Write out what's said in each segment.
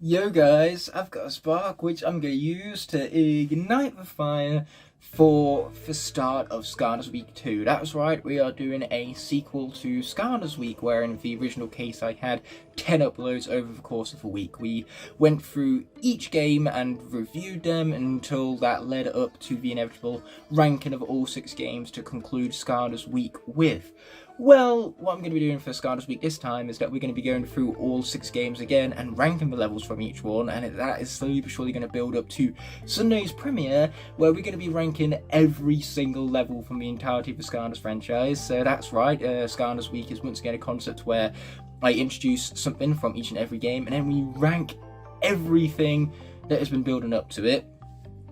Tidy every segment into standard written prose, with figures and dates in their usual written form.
Yo guys, I've got a spark which I'm going to use to ignite the fire for start of Skylanders Week 2. That's right, we are doing a sequel to Skylanders Week, where in the original case I had 10 uploads over the course of a week. We went through each game and reviewed them until that led up to the inevitable ranking of all 6 games to conclude Skylanders Week with. Well, what I'm going to be doing for Skylanders Week this time is that we're going to be going through all 6 games again and ranking the levels from each one, and that is slowly but surely going to build up to Sunday's premiere, where we're going to be ranking every single level from the entirety of the Skylanders franchise. So that's right, Skylanders Week is once again a concept where I introduce something from each and every game, and then we rank everything that has been building up to it.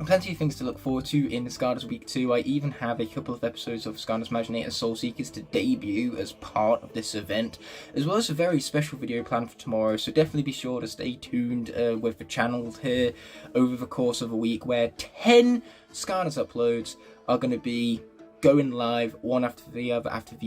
Plenty of things to look forward to in the Skylanders Week 2. I even have a couple of episodes of Skylanders Imaginator Soul Seekers to debut as part of this event, as well as a very special video planned for tomorrow, so definitely be sure to stay tuned with the channel here over the course of a week, where 10 Skylanders uploads are going to be going live one after the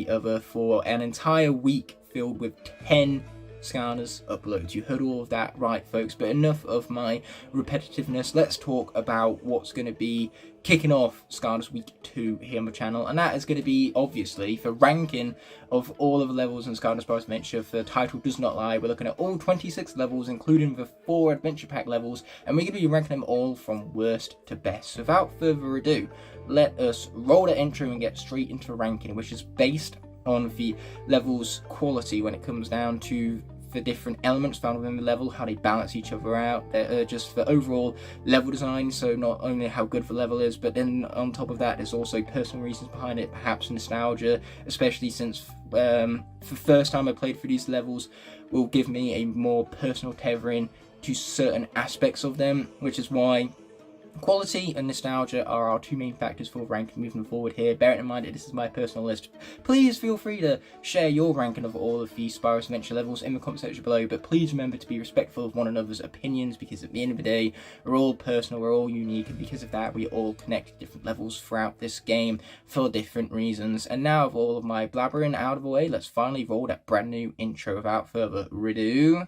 other for an entire week filled with 10 Skylanders uploads. You heard all of that right, folks, but enough of my repetitiveness. Let's talk about what's going to be kicking off Skylanders Week 2 here on the channel, and that is going to be, obviously, for ranking of all of the levels in Skylanders Spyro Adventure. If the title does not lie, we're looking at all 26 levels, including the 4 Adventure Pack levels, and we're going to be ranking them all from worst to best. So without further ado, let us roll the intro and get straight into ranking, which is based on the level's quality when it comes down to the different elements found within the level, how they balance each other out, just the overall level design, so not only how good the level is, but then on top of that there's also personal reasons behind it, perhaps nostalgia, especially since for the first time I played through these levels will give me a more personal tethering to certain aspects of them, which is why quality and nostalgia are our 2 main factors for ranking moving forward here. Bearing in mind that this is my personal list, please feel free to share your ranking of all of the Spyro Adventure levels in the comment section below, but please remember to be respectful of one another's opinions, because at the end of the day, we're all personal, we're all unique, and because of that, we all connect to different levels throughout this game for different reasons. And now, with all of my blabbering out of the way, let's finally roll that brand new intro without further ado.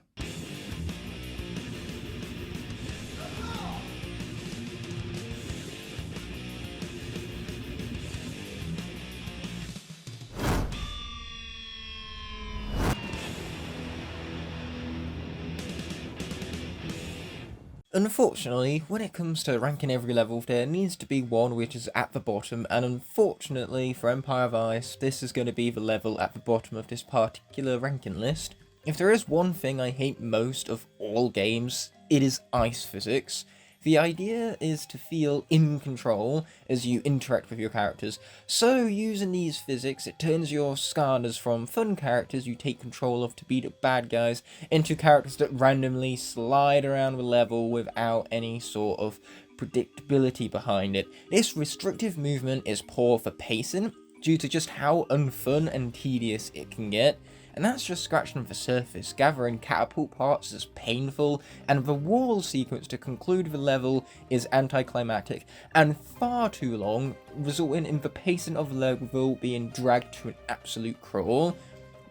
Unfortunately, when it comes to ranking every level, there needs to be one which is at the bottom, and unfortunately for Empire of Ice, this is going to be the level at the bottom of this particular ranking list. If there is one thing I hate most of all games, it is ice physics. The idea is to feel in control as you interact with your characters, so using these physics, it turns your Skylanders from fun characters you take control of to beat up bad guys into characters that randomly slide around the level without any sort of predictability behind it. This restrictive movement is poor for pacing due to just how unfun and tedious it can get. And that's just scratching the surface. Gathering catapult parts is painful, and the wall sequence to conclude the level is anticlimactic and far too long, resulting in the pacing of the level being dragged to an absolute crawl.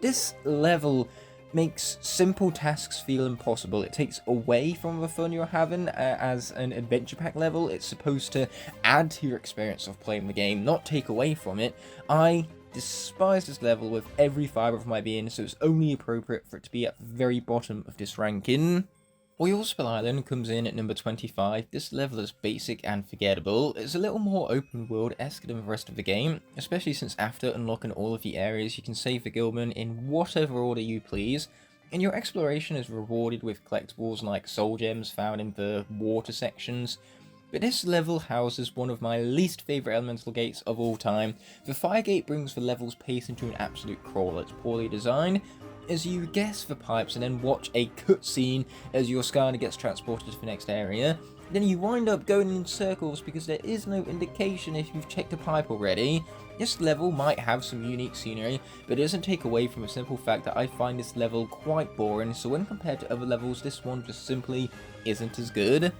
This level makes simple tasks feel impossible. It takes away from the fun you're having. As an adventure pack level, it's supposed to add to your experience of playing the game, not take away from it. I despise this level with every fibre of my being, so it's only appropriate for it to be at the very bottom of this ranking. Royal Spill Island comes in at number 25. This level is basic and forgettable. It's a little more open world-esque than the rest of the game, especially since after unlocking all of the areas you can save the Guildman in whatever order you please, and your exploration is rewarded with collectibles like soul gems found in the water sections. But this level houses one of my least favourite elemental gates of all time. The fire gate brings the level's pace into an absolute crawl. It's poorly designed, as you guess the pipes and then watch a cutscene as your Skylander gets transported to the next area. Then you wind up going in circles because there is no indication if you've checked a pipe already. This level might have some unique scenery, but it doesn't take away from the simple fact that I find this level quite boring, so when compared to other levels, this one just simply isn't as good.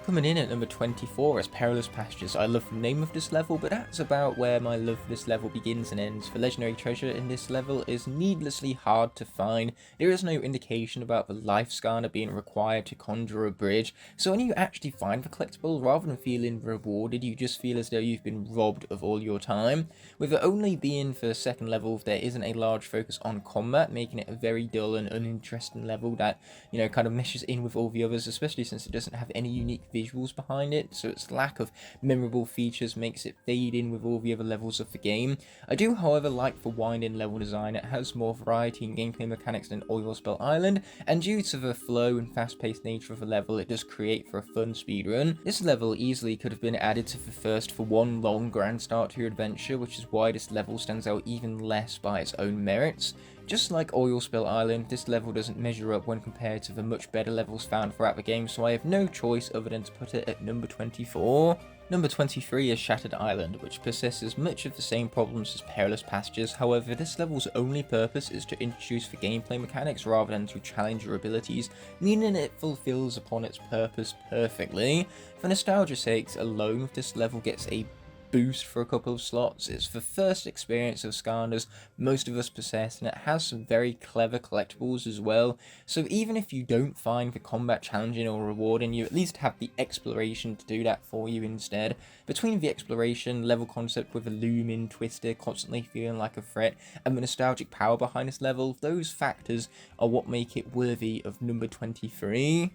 Coming in at number 24 is Perilous Pastures. I love the name of this level, but that's about where my love for this level begins and ends. The legendary treasure in this level is needlessly hard to find. There is no indication about the life scanner being required to conjure a bridge, so when you actually find the collectible, rather than feeling rewarded, you just feel as though you've been robbed of all your time. With it only being for the second level, there isn't a large focus on combat, making it a very dull and uninteresting level that, you know, kind of meshes in with all the others, especially since it doesn't have any unique visuals behind it, so its lack of memorable features makes it fade in with all the other levels of the game. I do, however, like the wind-in level design. It has more variety in gameplay mechanics than Oil Spill Island, and due to the flow and fast-paced nature of the level, it does create for a fun speedrun. This level easily could have been added to the first for one long grand start to your adventure, which is why this level stands out even less by its own merits. Just like Oil Spill Island, this level doesn't measure up when compared to the much better levels found throughout the game, so I have no choice other than to put it at number 24. Number 23 is Shattered Island, which possesses much of the same problems as Perilous Pastures. However, this level's only purpose is to introduce the gameplay mechanics rather than to challenge your abilities, meaning it fulfills upon its purpose perfectly. For nostalgia's sakes alone, this level gets a boost for a couple of slots. It's the first experience of Skylanders most of us possess, and it has some very clever collectibles as well, so even if you don't find the combat challenging or rewarding, you at least have the exploration to do that for you instead. Between the exploration, level concept with a looming twister constantly feeling like a threat, and the nostalgic power behind this level, those factors are what make it worthy of number 23.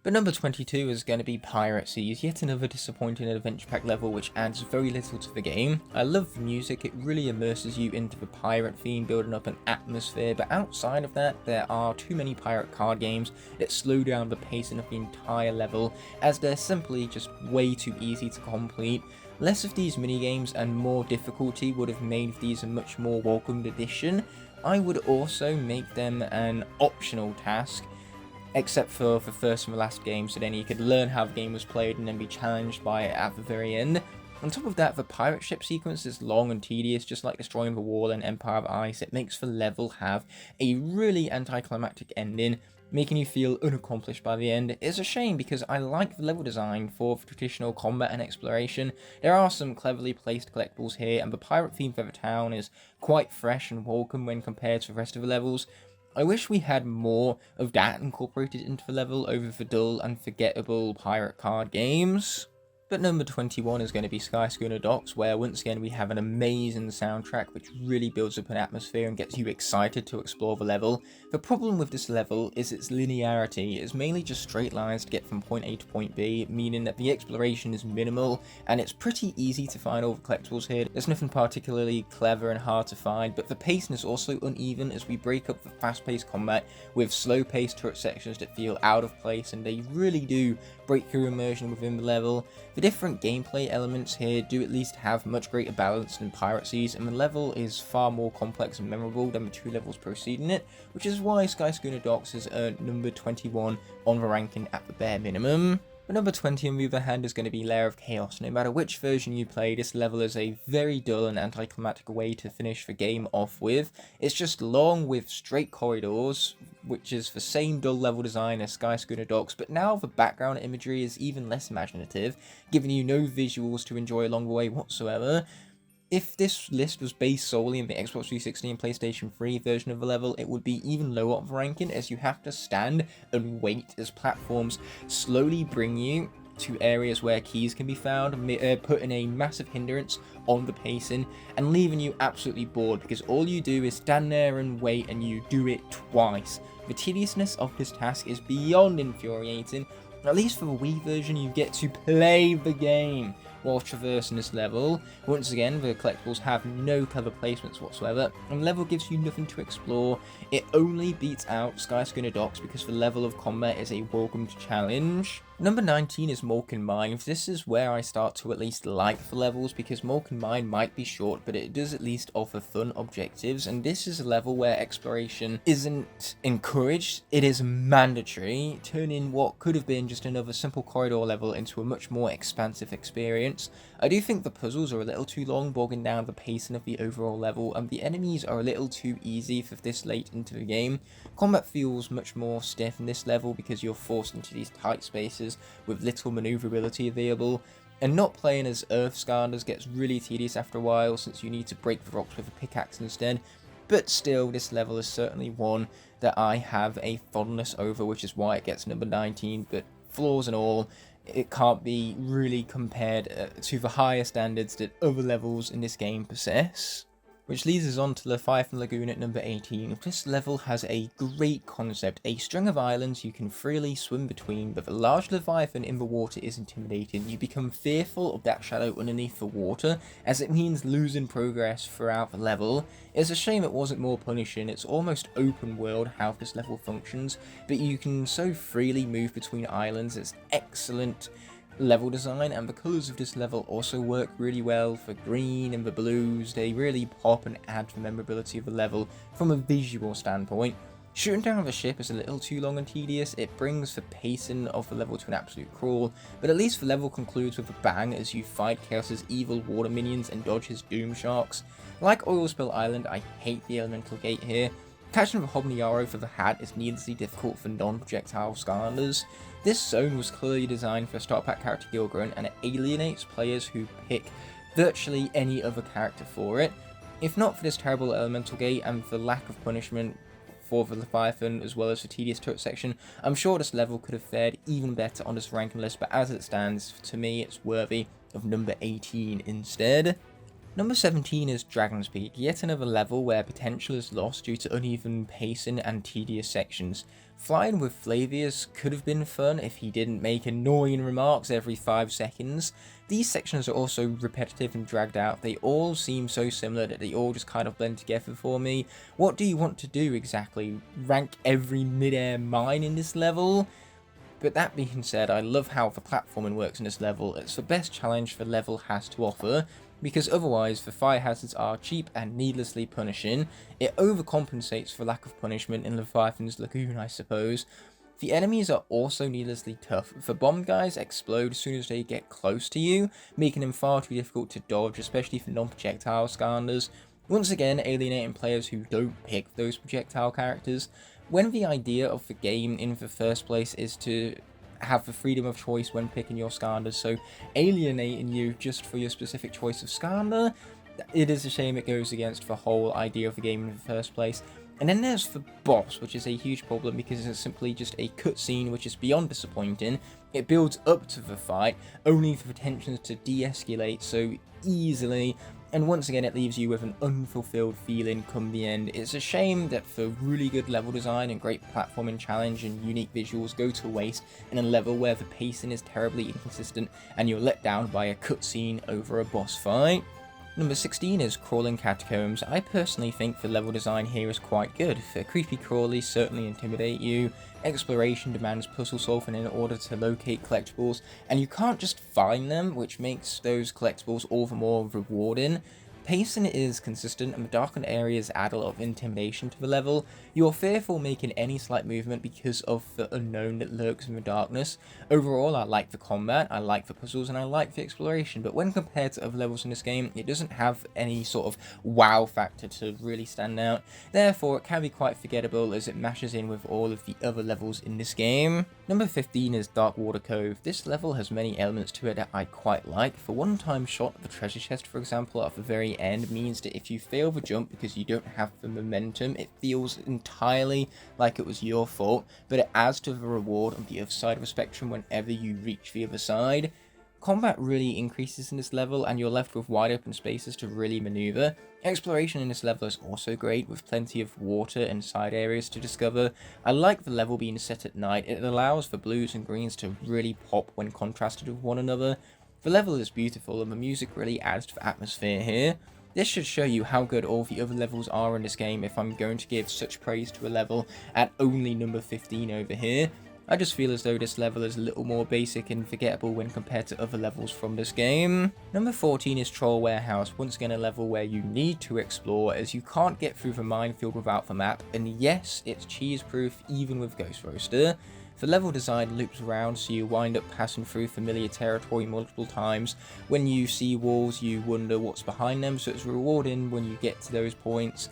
But number 22 is going to be Pirate Seas, yet another disappointing adventure pack level which adds very little to the game. I love the music, it really immerses you into the pirate theme, building up an atmosphere, but outside of that, there are too many pirate card games that slow down the pacing of the entire level, as they're simply just way too easy to complete. Less of these minigames and more difficulty would have made these a much more welcomed addition. I would also make them an optional task, except for the first and the last game, so then you could learn how the game was played and then be challenged by it at the very end. On top of that, the pirate ship sequence is long and tedious, just like destroying the wall and Empire of Ice. It makes the level have a really anticlimactic ending, making you feel unaccomplished by the end. It's a shame because I like the level design for the traditional combat and exploration. There are some cleverly placed collectibles here, and the pirate theme for the town is quite fresh and welcome when compared to the rest of the levels. I wish we had more of that incorporated into the level over the dull, unforgettable pirate card games. But number 21 is going to be Sky Docks, where once again we have an amazing soundtrack which really builds up an atmosphere and gets you excited to explore the level. The problem with this level is its linearity. It's mainly just straight lines to get from point A to point B, meaning that the exploration is minimal, and it's pretty easy to find all the collectibles here. There's nothing particularly clever and hard to find, but the pacing is also uneven as we break up the fast-paced combat with slow-paced turret sections that feel out of place, and they really do break your immersion within the level. The different gameplay elements here do at least have much greater balance than Pirate Seas, and the level is far more complex and memorable than the two levels preceding it, which is why Sky Docks has earned number 21 on the ranking at the bare minimum. But number 20 on the other hand is going to be Lair of Chaos. No matter which version you play, this level is a very dull and anticlimactic way to finish the game off with. It's just long with straight corridors, which is the same dull level design as Sky Docks, but now the background imagery is even less imaginative, giving you no visuals to enjoy along the way whatsoever. If this list was based solely on the Xbox 360 and PlayStation 3 version of the level, it would be even lower on the ranking, as you have to stand and wait as platforms slowly bring you to areas where keys can be found, putting a massive hindrance on the pacing and leaving you absolutely bored because all you do is stand there and wait, and you do it twice. The tediousness of this task is beyond infuriating. At least for the Wii version, you get to play the game while traversing this level. Once again, the collectibles have no clever placements whatsoever, and the level gives you nothing to explore. It only beats out Sky Docks because the level of combat is a welcomed challenge. Number 19 is Malkin Mine. This is where I start to at least like the levels, because Malkin Mine might be short, but it does at least offer fun objectives, and this is a level where exploration isn't encouraged, it is mandatory, turning what could have been just another simple corridor level into a much more expansive experience. I do think the puzzles are a little too long, bogging down the pacing of the overall level, and the enemies are a little too easy for this late into the game. Combat feels much more stiff in this level because you're forced into these tight spaces with little maneuverability available, and not playing as Earth Skylanders gets really tedious after a while since you need to break the rocks with a pickaxe instead. But still, this level is certainly one that I have a fondness over, which is why it gets number 19, but flaws and all, it can't be really compared to the higher standards that other levels in this game possess. Which leads us on to Leviathan Lagoon at number 18. This level has a great concept, a string of islands you can freely swim between, but the large Leviathan in the water is intimidating. You become fearful of that shadow underneath the water, as it means losing progress throughout the level. It's a shame it wasn't more punishing. It's almost open world how this level functions, but you can so freely move between islands. It's excellent level design, and the colours of this level also work really well. The green and the blues, they really pop and add to the memorability of the level from a visual standpoint. Shooting down the ship is a little too long and tedious. It brings the pacing of the level to an absolute crawl, but at least the level concludes with a bang as you fight Chaos's evil water minions and dodge his doom sharks. Like Oil Spill Island, I hate the elemental gate here. Catching the Hobniaro for the hat is needlessly difficult for non-projectile Skylanders. This zone was clearly designed for Star Pack character Gilgrunt, and it alienates players who pick virtually any other character for it. If not for this terrible elemental gate and the lack of punishment for the Leviathan as well as the tedious turret section, I'm sure this level could have fared even better on this ranking list, but as it stands, to me it's worthy of number 18 instead. Number 17 is Dragon's Peak, yet another level where potential is lost due to uneven pacing and tedious sections. Flying with Flavius could have been fun if he didn't make annoying remarks every 5 seconds. These sections are also repetitive and dragged out. They all seem so similar that they all just kind of blend together for me. What do you want to do exactly? Rank every mid-air mine in this level? But that being said, I love how the platforming works in this level. It's the best challenge the level has to offer, because otherwise the fire hazards are cheap and needlessly punishing. It overcompensates for lack of punishment in Leviathan's Lagoon, I suppose. The enemies are also needlessly tough. The bomb guys explode as soon as they get close to you, making them far too difficult to dodge, especially for non-projectile Skylanders. Once again, alienating players who don't pick those projectile characters. When the idea of the game in the first place is to have the freedom of choice when picking your Skylanders, so alienating you just for your specific choice of Skylander, it is a shame it goes against the whole idea of the game in the first place. And then there's the boss, which is a huge problem because it's simply just a cutscene which is beyond disappointing. It builds up to the fight, only for the tensions to de-escalate so easily, and once again it leaves you with an unfulfilled feeling come the end. It's a shame that the really good level design and great platforming challenge and unique visuals go to waste in a level where the pacing is terribly inconsistent and you're let down by a cutscene over a boss fight. Number 16 is Crawling Catacombs. I personally think the level design here is quite good. The creepy crawlies certainly intimidate you, exploration demands puzzle solving in order to locate collectibles, and you can't just find them, which makes those collectibles all the more rewarding. Pacing is consistent and the darkened areas add a lot of intimidation to the level. You're fearful making any slight movement because of the unknown that lurks in the darkness. Overall, I like the combat, I like the puzzles, and I like the exploration, but when compared to other levels in this game, it doesn't have any sort of wow factor to really stand out. Therefore, it can be quite forgettable as it mashes in with all of the other levels in this game. Number 15 is Dark Water Cove. This level has many elements to it that I quite like. The one-time shot of the treasure chest, for example, at the very end means that if you fail the jump because you don't have the momentum, it feels entirely like it was your fault, but it adds to the reward on the other side of the spectrum whenever you reach the other side. Combat really increases in this level and you're left with wide open spaces to really maneuver. Exploration in this level is also great, with plenty of water and side areas to discover. I like the level being set at night. It allows the blues and greens to really pop when contrasted with one another. The level is beautiful and the music really adds to the atmosphere here. This should show you how good all the other levels are in this game if I'm going to give such praise to a level at only number 15 over here. I just feel as though this level is a little more basic and forgettable when compared to other levels from this game. Number 14 is Troll Warehouse, once again a level where you need to explore as you can't get through the minefield without the map, and yes, it's cheese proof even with Ghost Roaster. The level design loops around so you wind up passing through familiar territory multiple times. When you see walls you wonder what's behind them, so it's rewarding when you get to those points.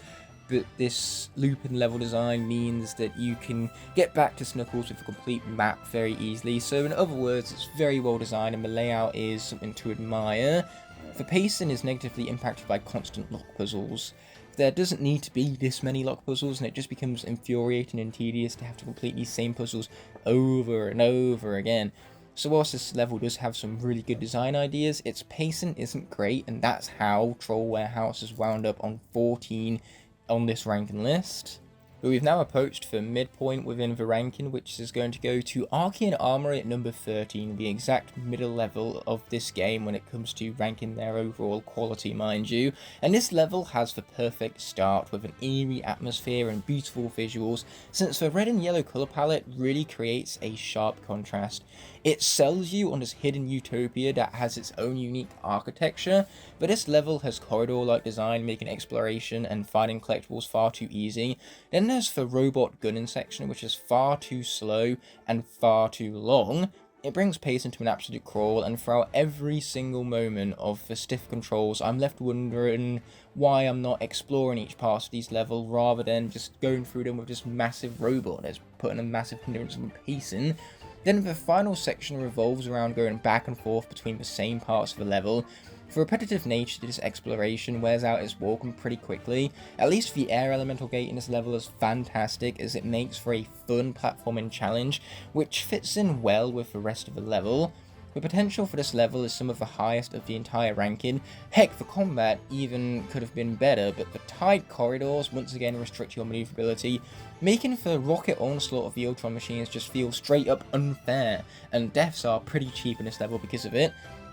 But this loop in level design means that you can get back to Snuggles with a complete map very easily. So in other words, it's very well designed and the layout is something to admire. The pacing is negatively impacted by constant lock puzzles. There doesn't need to be this many lock puzzles, and it just becomes infuriating and tedious to have to complete these same puzzles over and over again. So whilst this level does have some really good design ideas, its pacing isn't great, and that's how Troll Warehouse has wound up on 14 on this ranking list. But we've now approached the midpoint within the ranking, which is going to go to Archean Armory at number 13, the exact middle level of this game when it comes to ranking their overall quality, mind you. And this level has the perfect start with an eerie atmosphere and beautiful visuals, since the red and yellow colour palette really creates a sharp contrast. It sells you on this hidden utopia that has its own unique architecture, but this level has corridor-like design, making exploration and finding collectibles far too easy. Then there's the robot gunning section, which is far too slow and far too long. It brings pace into an absolute crawl, and throughout every single moment of the stiff controls, I'm left wondering why I'm not exploring each part of these levels rather than just going through them with this massive robot that's putting a massive hindrance on pacing. Then the final section revolves around going back and forth between the same parts of the level. The repetitive nature to this exploration wears out its welcome pretty quickly. At least the air elemental gate in this level is fantastic, as it makes for a fun platforming challenge, which fits in well with the rest of the level. The potential for this level is some of the highest of the entire ranking. Heck, the combat even could have been better, but the tight corridors once again restrict your maneuverability, making the rocket onslaught of the Ultron machines just feel straight up unfair, and deaths are pretty cheap in this level because of it.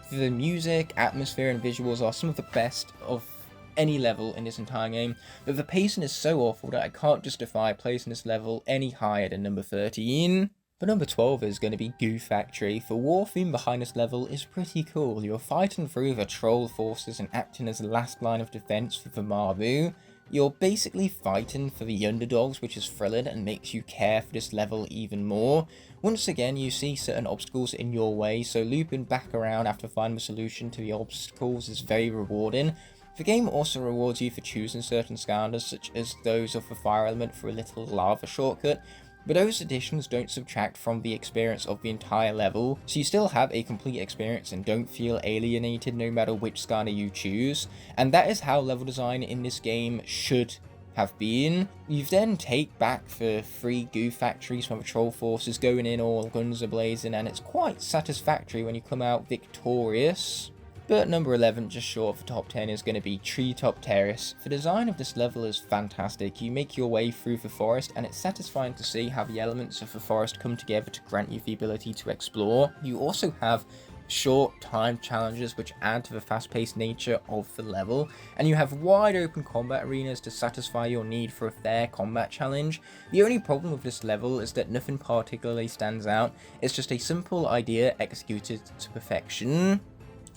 The music, atmosphere and visuals are some of the best of any level in this entire game, but the pacing is so awful that I can't justify placing this level any higher than number 13. But number 12 is going to be Goo Factory. The war theme behind this level is pretty cool. You're fighting through the troll forces and acting as the last line of defense for the Marbu. You're basically fighting for the underdogs, which is thrilling and makes you care for this level even more. Once again, you see certain obstacles in your way, so looping back around after finding a solution to the obstacles is very rewarding. The game also rewards you for choosing certain Skylanders, such as those of the fire element for a little lava shortcut, but those additions don't subtract from the experience of the entire level, so you still have a complete experience and don't feel alienated no matter which Skylander you choose, and that is how level design in this game should have been. You then take back the 3 Goo Factories from the troll forces, going in all guns are blazing, and it's quite satisfactory when you come out victorious. But number 11, just short of the top 10, is going to be Treetop Terrace. The design of this level is fantastic. You make your way through the forest, and it's satisfying to see how the elements of the forest come together to grant you the ability to explore. You also have short time challenges which add to the fast-paced nature of the level, and you have wide open combat arenas to satisfy your need for a fair combat challenge. The only problem with this level is that nothing particularly stands out. It's just a simple idea executed to perfection.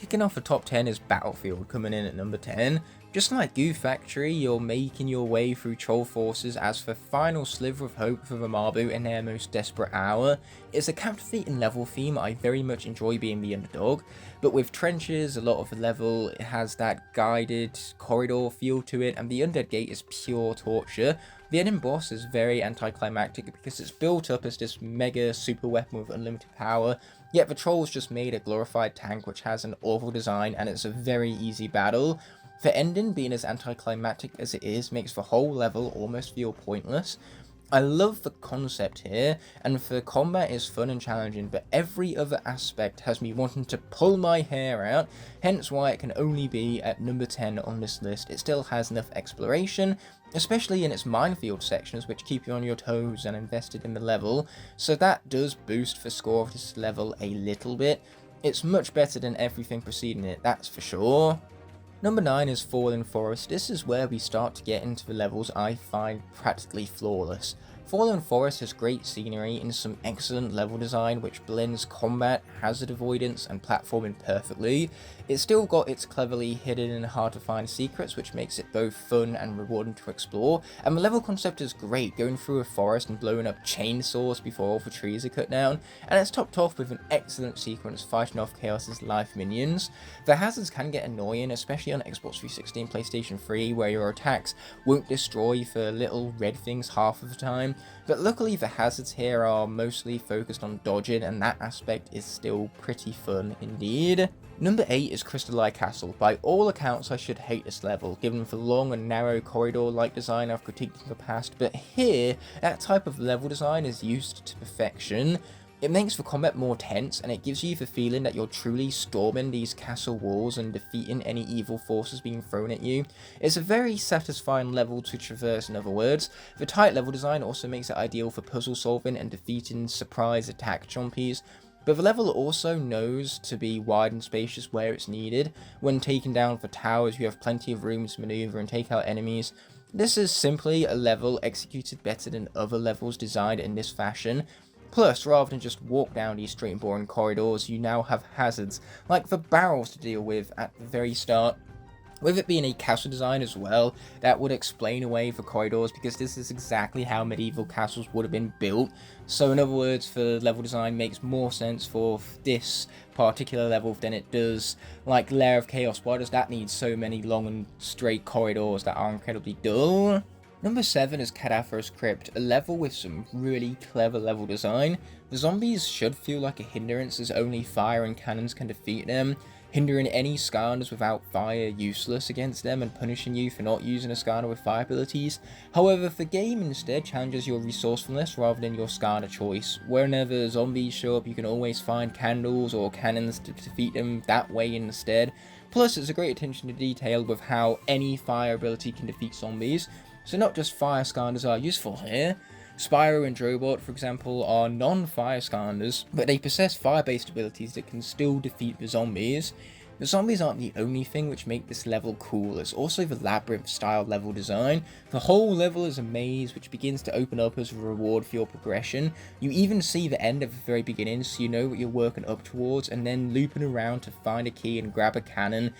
Kicking off the top 10 is Battlefield, coming in at number 10. Just like Goo Factory, you're making your way through troll forces as the final sliver of hope for the Marbu in their most desperate hour. It's a captivating level theme. I very much enjoy being the underdog, but with trenches, a lot of the level it has that guided corridor feel to it, and the Undead Gate is pure torture. The ending boss is very anticlimactic because it's built up as this mega super weapon with unlimited power, yet the trolls just made a glorified tank which has an awful design, and it's a very easy battle. The ending being as anticlimactic as it is makes the whole level almost feel pointless. I love the concept here, and the combat is fun and challenging, but every other aspect has me wanting to pull my hair out, hence why it can only be at number 10 on this list. It still has enough exploration, especially in its minefield sections, which keep you on your toes and invested in the level, so that does boost the score of this level a little bit. It's much better than everything preceding it, that's for sure. Number 9 is Fallen Forest. This is where we start to get into the levels I find practically flawless. Fallen Forest has great scenery and some excellent level design which blends combat, hazard avoidance and platforming perfectly. It's still got its cleverly hidden and hard to find secrets which makes it both fun and rewarding to explore, and the level concept is great, going through a forest and blowing up chainsaws before all the trees are cut down, and it's topped off with an excellent sequence fighting off Chaos's life minions. The hazards can get annoying, especially on Xbox 360 and PlayStation 3 where your attacks won't destroy for little red things half of the time, but luckily the hazards here are mostly focused on dodging and that aspect is still pretty fun indeed. Number 8 is Crystalline Castle. By all accounts I should hate this level, given the long and narrow corridor-like design I've critiqued in the past, but here, that type of level design is used to perfection. It makes the combat more tense, and it gives you the feeling that you're truly storming these castle walls and defeating any evil forces being thrown at you. It's a very satisfying level to traverse, in other words. The tight level design also makes it ideal for puzzle solving and defeating surprise attack chompies. But the level also knows to be wide and spacious where it's needed. When taking down the towers, you have plenty of room to maneuver and take out enemies. This is simply a level executed better than other levels designed in this fashion. Plus, rather than just walk down these straight and boring corridors, you now have hazards, like the barrels to deal with at the very start. With it being a castle design as well, that would explain away the corridors, because this is exactly how medieval castles would have been built. So in other words, the level design makes more sense for this particular level than it does like Lair of Chaos. Why does that need so many long and straight corridors that are incredibly dull? Number 7 is Cadaverous Crypt, a level with some really clever level design. The zombies should feel like a hindrance, as only fire and cannons can defeat them, hindering any Skylanders without fire useless against them and punishing you for not using a Skylander with fire abilities. However, the game instead challenges your resourcefulness rather than your Skylander choice. Whenever zombies show up, you can always find candles or cannons to defeat them that way instead. Plus, it's a great attention to detail with how any fire ability can defeat zombies. So not just fire Skylanders are useful here. Spyro and Drobot, for example, are non-fire Skylanders, but they possess fire-based abilities that can still defeat the zombies. The zombies aren't the only thing which make this level cool, it's also the labyrinth-style level design. The whole level is a maze which begins to open up as a reward for your progression. You even see the end at the very beginning, so you know what you're working up towards, and then looping around to find a key and grab a cannon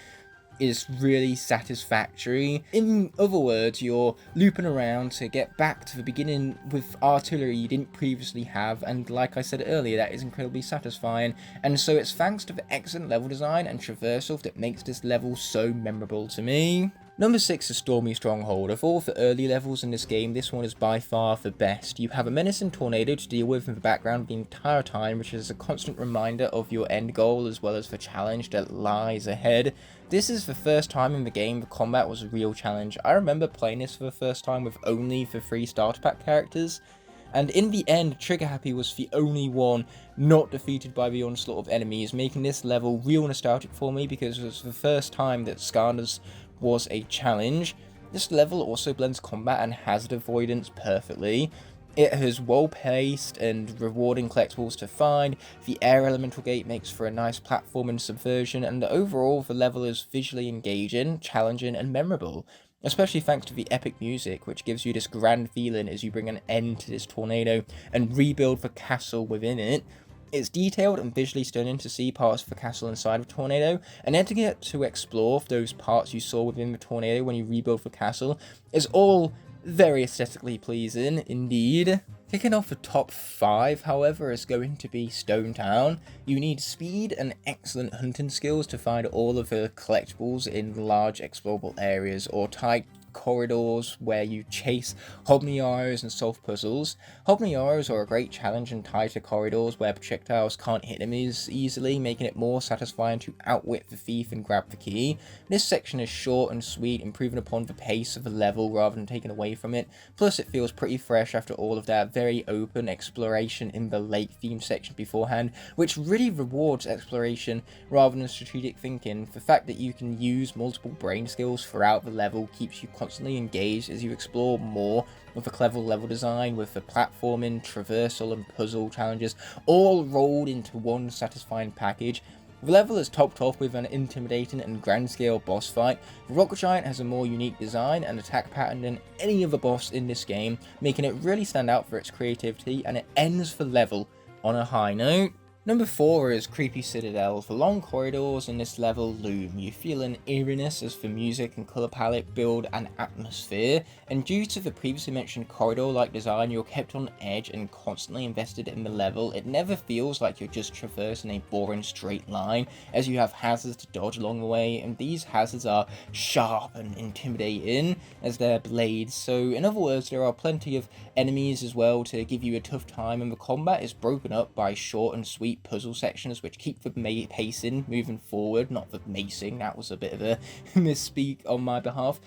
is really satisfactory. In other words, you're looping around to get back to the beginning with artillery you didn't previously have, and like I said earlier, that is incredibly satisfying, and so it's thanks to the excellent level design and traversal that makes this level so memorable to me. Number 6 is Stormy Stronghold. Of all the early levels in this game, this one is by far the best. You have a menacing tornado to deal with in the background the entire time, which is a constant reminder of your end goal as well as the challenge that lies ahead. This is the first time in the game the combat was a real challenge. I remember playing this for the first time with only the 3 starter pack characters, and in the end, Trigger Happy was the only one not defeated by the onslaught of enemies, making this level real nostalgic for me because it was the first time that Skylanders was a challenge. This level also blends combat and hazard avoidance perfectly. It has well-paced and rewarding collectibles to find, the air elemental gate makes for a nice platform and subversion, and overall the level is visually engaging, challenging and memorable, especially thanks to the epic music, which gives you this grand feeling as you bring an end to this tornado and rebuild the castle within it. It's detailed and visually stunning to see parts of the castle inside of a tornado, and then to get to explore those parts you saw within the tornado when you rebuild the castle is all very aesthetically pleasing indeed. Kicking off the top 5, however, is going to be Stone Town. You need speed and excellent hunting skills to find all of the collectibles in large explorable areas or tight corridors where you chase Hobniaros and solve puzzles. Hobniaros are a great challenge in tighter corridors where projectiles can't hit enemies easily, making it more satisfying to outwit the thief and grab the key. This section is short and sweet, improving upon the pace of the level rather than taking away from it, plus it feels pretty fresh after all of that very open exploration in the lake themed section beforehand, which really rewards exploration rather than strategic thinking. The fact that you can use multiple brain skills throughout the level keeps you constantly engaged as you explore more of a clever level design with the platforming, traversal and puzzle challenges all rolled into one satisfying package. The level is topped off with an intimidating and grand scale boss fight. The Rock Giant has a more unique design and attack pattern than any other boss in this game, making it really stand out for its creativity, and it ends the level on a high note. Number 4 is Creepy Citadel. The long corridors in this level loom. You feel an eeriness as the music and colour palette build an atmosphere, and due to the previously mentioned corridor-like design, you're kept on edge and constantly invested in the level. It never feels like you're just traversing a boring straight line, as you have hazards to dodge along the way, and these hazards are sharp and intimidating as they're blades. So in other words, there are plenty of enemies as well to give you a tough time, and the combat is broken up by short and sweet puzzle sections which keep the pacing moving forward, not the macing. That was a bit of a misspeak on my behalf,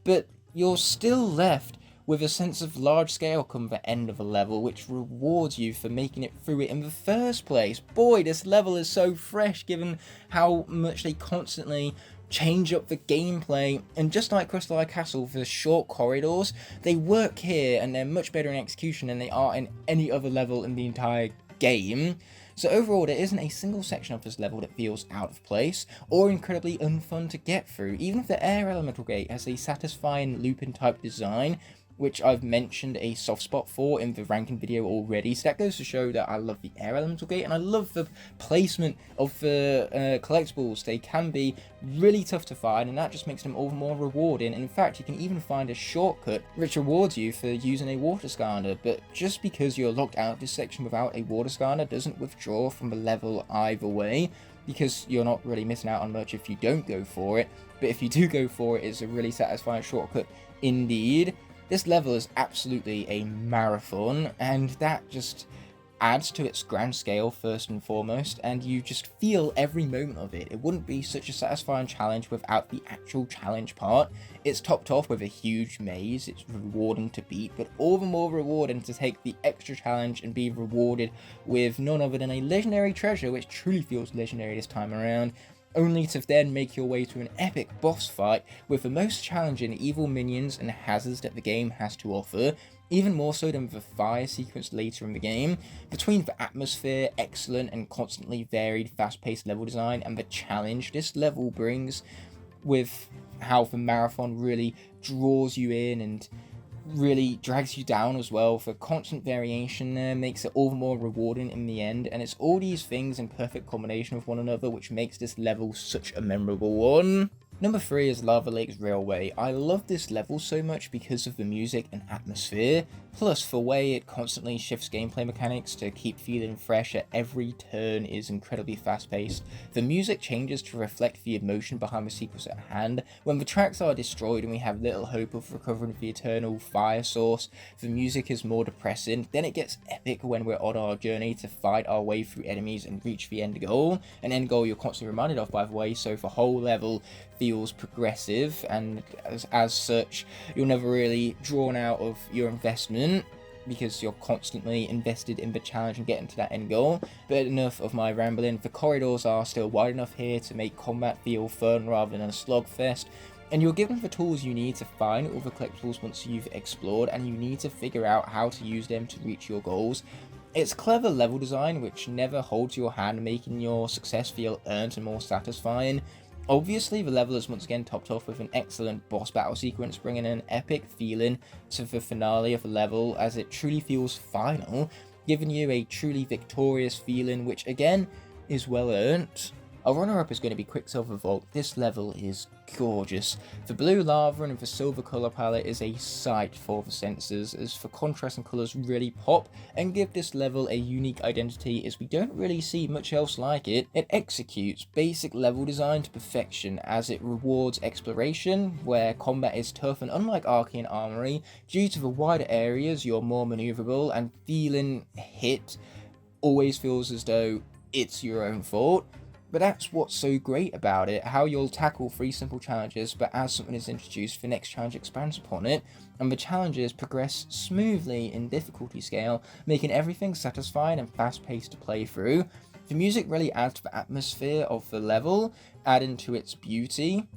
but you're still left with a sense of large scale come the end of a level, which rewards you for making it through it in the first place. Boy, this level is so fresh given how much they constantly change up the gameplay, and just like Crystal Eye Castle, for the short corridors, they work here and they're much better in execution than they are in any other level in the entire game. So overall, there isn't a single section of this level that feels out of place or incredibly unfun to get through. Even if the air elemental gate has a satisfying looping type design, which I've mentioned a soft spot for in the ranking video already, so that goes to show that I love the air elemental gate, and I love the placement of the collectibles. They can be really tough to find, and that just makes them all the more rewarding. And in fact, you can even find a shortcut which rewards you for using a water Skylander, but just because you're locked out of this section without a water Skylander doesn't withdraw from the level either way, because you're not really missing out on much if you don't go for it. But if you do go for it, it's a really satisfying shortcut indeed. This level is absolutely a marathon, and that just adds to its grand scale first and foremost, and you just feel every moment of it. It wouldn't be such a satisfying challenge without the actual challenge part. It's topped off with a huge maze. It's rewarding to beat, but all the more rewarding to take the extra challenge and be rewarded with none other than a legendary treasure, which truly feels legendary this time around, only to then make your way to an epic boss fight with the most challenging evil minions and hazards that the game has to offer, even more so than the fire sequence later in the game. Between the atmosphere, excellent and constantly varied fast-paced level design, and the challenge this level brings, with how the marathon really draws you in and really drags you down as well, for constant variation there makes it all the more rewarding in the end, and it's all these things in perfect combination with one another which makes this level such a memorable one. Number 3 is Lava Lakes Railway. I love this level so much because of the music and atmosphere, plus the way it constantly shifts gameplay mechanics to keep feeling fresh at every turn is incredibly fast paced. The music changes to reflect the emotion behind the sequence at hand. When the tracks are destroyed and we have little hope of recovering the eternal fire source, the music is more depressing. Then it gets epic when we're on our journey to fight our way through enemies and reach the end goal, an end goal you're constantly reminded of, by the way, so the whole level feels progressive, and as such you're never really drawn out of your investment because you're constantly invested in the challenge and getting to that end goal. But enough of my rambling. The corridors are still wide enough here to make combat feel fun rather than a slogfest, and you're given the tools you need to find all the collectibles once you've explored, and you need to figure out how to use them to reach your goals. It's clever level design which never holds your hand, making your success feel earned and more satisfying. Obviously, the level is once again topped off with an excellent boss battle sequence, bringing an epic feeling to the finale of the level, as it truly feels final, giving you a truly victorious feeling, which again is well earned. Our runner-up is going to be Quicksilver Vault. This level is gorgeous. The blue lava and the silver colour palette is a sight for the senses, as the contrast and colours really pop and give this level a unique identity, as we don't really see much else like it. It executes basic level design to perfection, as it rewards exploration, where combat is tough, and unlike Arcane Armory, due to the wider areas you're more manoeuvrable, and feeling hit always feels as though it's your own fault. But that's what's so great about it, how you'll tackle 3 simple challenges, but as something is introduced, the next challenge expands upon it, and the challenges progress smoothly in difficulty scale, making everything satisfying and fast-paced to play through. The music really adds to the atmosphere of the level, adding to its beauty.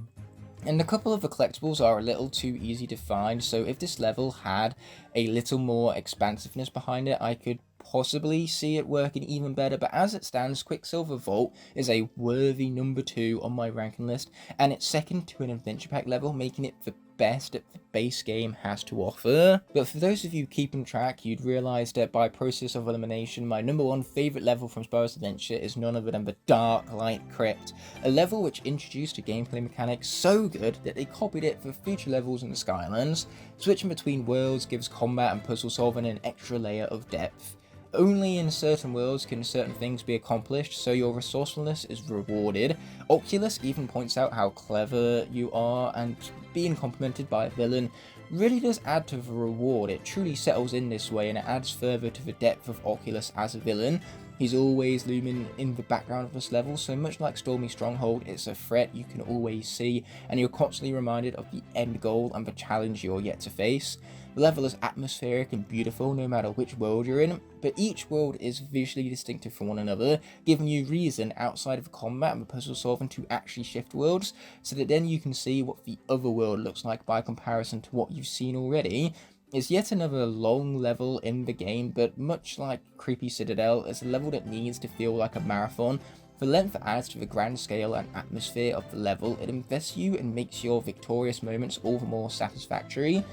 And a couple of the collectibles are a little too easy to find, so if this level had a little more expansiveness behind it, I could possibly see it working even better. But as it stands, Quicksilver Vault is a worthy number 2 on my ranking list, and it's second to an adventure pack level, making it the best that the base game has to offer. But for those of you keeping track, you'd realise that by process of elimination, my number 1 favourite level from Spyro's Adventure is none other than the Dark Light Crypt, a level which introduced a gameplay mechanic so good that they copied it for future levels in the Skylands. Switching between worlds gives combat and puzzle solving an extra layer of depth. Only in certain worlds can certain things be accomplished, so your resourcefulness is rewarded. Oculus even points out how clever you are, and being complimented by a villain really does add to the reward. It truly settles in this way, and it adds further to the depth of Oculus as a villain. He's always looming in the background of this level, so much like Stormy Stronghold, it's a threat you can always see, and you're constantly reminded of the end goal and the challenge you're yet to face. The level is atmospheric and beautiful no matter which world you're in, but each world is visually distinctive from one another, giving you reason outside of the combat and the puzzle solving to actually shift worlds, so that then you can see what the other world looks like by comparison to what you've seen already. It's yet another long level in the game, but much like Creepy Citadel, it's a level that needs to feel like a marathon. The length adds to the grand scale and atmosphere of the level, it invests you and makes your victorious moments all the more satisfactory.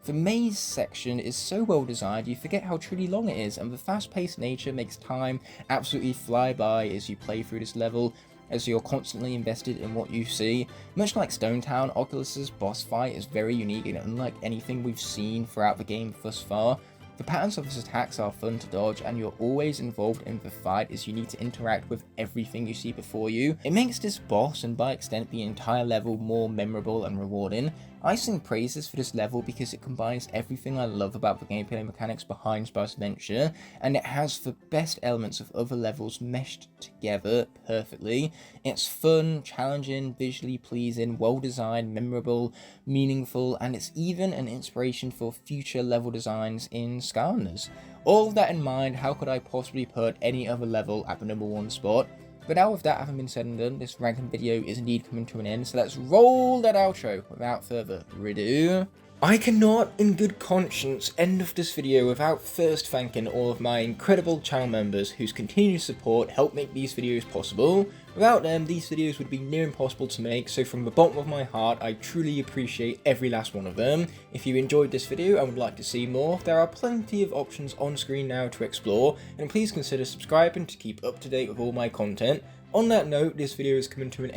The maze section is so well designed you forget how truly long it is, and the fast-paced nature makes time absolutely fly by as you play through this level, as you're constantly invested in what you see. Much like Stone Town, Oculus's boss fight is very unique and unlike anything we've seen throughout the game thus far. The patterns of his attacks are fun to dodge, and you're always involved in the fight as you need to interact with everything you see before you. It makes this boss, and by extent the entire level, more memorable and rewarding. I sing praises for this level because it combines everything I love about the gameplay mechanics behind Spyro's Adventure, and it has the best elements of other levels meshed together perfectly. It's fun, challenging, visually pleasing, well designed, memorable, meaningful, and it's even an inspiration for future level designs in Skylanders. All of that in mind, how could I possibly put any other level at the number 1 spot? But now with that having been said and done, this ranking video is indeed coming to an end, so let's roll that outro without further ado. I cannot, in good conscience, end off this video without first thanking all of my incredible channel members whose continued support help make these videos possible. Without them, these videos would be near impossible to make, so from the bottom of my heart, I truly appreciate every last one of them. If you enjoyed this video and would like to see more, there are plenty of options on screen now to explore, and please consider subscribing to keep up to date with all my content. On that note, this video is coming to an end.